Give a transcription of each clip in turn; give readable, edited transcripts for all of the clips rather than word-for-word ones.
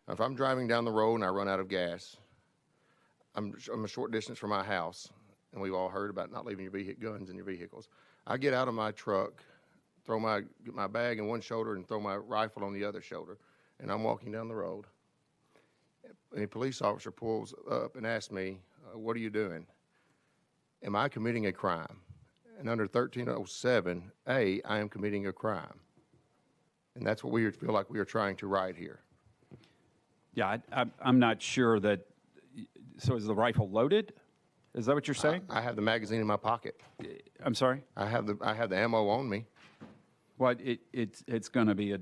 If I'm driving down the road and I run out of gas, I'm a short distance from my house, and we've all heard about not leaving your guns in your vehicles. I get out of my truck, throw my bag in one shoulder and throw my rifle on the other shoulder, and I'm walking down the road. A police officer pulls up and asks me, what are you doing? Am I committing a crime? And under 1307A, I am committing a crime. And that's what we feel like we are trying to write here. Yeah, I'm not sure that. So is the rifle loaded? Is that what you're saying? I have the magazine in my pocket. I'm sorry? I have the ammo on me. Well, it's going to be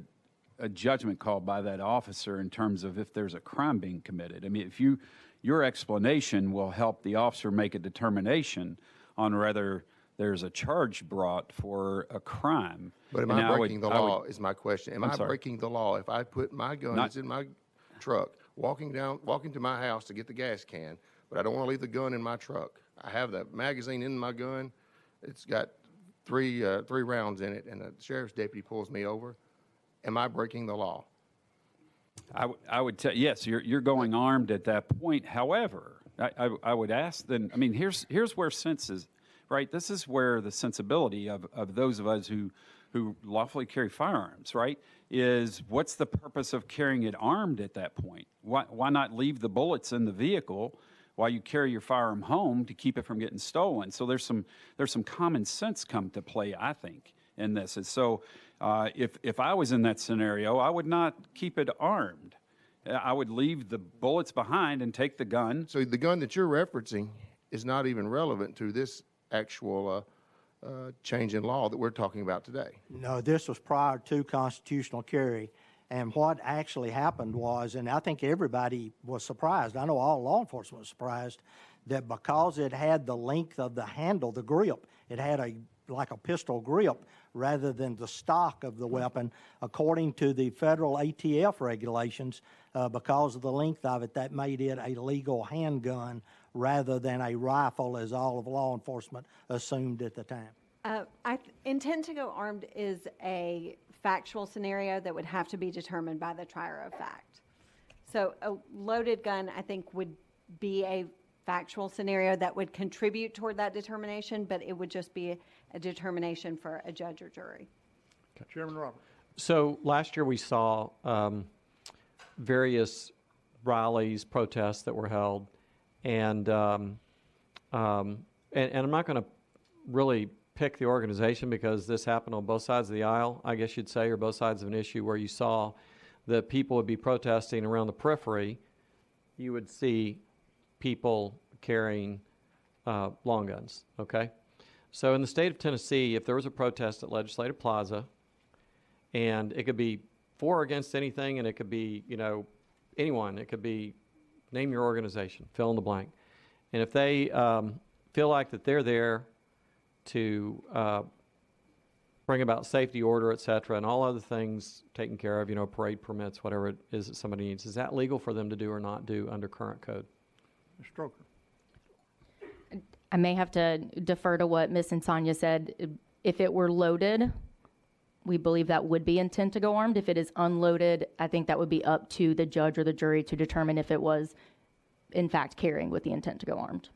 a judgment call by that officer in terms of if there's a crime being committed. I mean, if your explanation will help the officer make a determination on whether there's a charge brought for a crime. But am I breaking the law is my question. Am I breaking the law if I put my guns in my truck, walking to my house to get the gas can, but I don't want to leave the gun in my truck? I have the magazine in my gun. It's got three rounds in it, and the sheriff's deputy pulls me over. Am I breaking the law? I would tell yes, you're going armed at that point. However, I would ask then. I mean, here's where sense is, right? This is where the sensibility of those of us who lawfully carry firearms, right, is what's the purpose of carrying it armed at that point? Why not leave the bullets in the vehicle while you carry your firearm home to keep it from getting stolen? So there's some common sense come to play, I think, in this. And so if I was in that scenario, I would not keep it armed. I would leave the bullets behind and take the gun. So the gun that you're referencing is not even relevant to this actual change in law that we're talking about today. No, this was prior to constitutional carry. And what actually happened was, and I think everybody was surprised, I know all law enforcement was surprised, that because it had the length of the handle, the grip, it had like a pistol grip rather than the stock of the weapon, according to the federal ATF regulations, because of the length of it, that made it a legal handgun rather than a rifle, as all of law enforcement assumed at the time. Intent to go armed is a factual scenario that would have to be determined by the trier of fact. So a loaded gun, I think, would be a factual scenario that would contribute toward that determination, but it would just be a determination for a judge or jury. Okay. Chairman Roberts. So last year we saw various rallies, protests that were held, and I'm not going to really pick the organization because this happened on both sides of the aisle, I guess you'd say, or both sides of an issue where you saw that people would be protesting around the periphery. You would see people carrying long guns, okay? So in the state of Tennessee, if there was a protest at Legislative Plaza, and it could be for or against anything, and it could be, anyone, it could be, name your organization, fill in the blank. And if they feel like that they're there to bring about safety order, et cetera, and all other things taken care of, parade permits, whatever it is that somebody needs, is that legal for them to do or not do under current code? Mr. Stroker. I may have to defer to what Ms. Insania said. If it were loaded, we believe that would be intent to go armed. If it is unloaded, I think that would be up to the judge or the jury to determine if it was, in fact, carrying with the intent to go armed.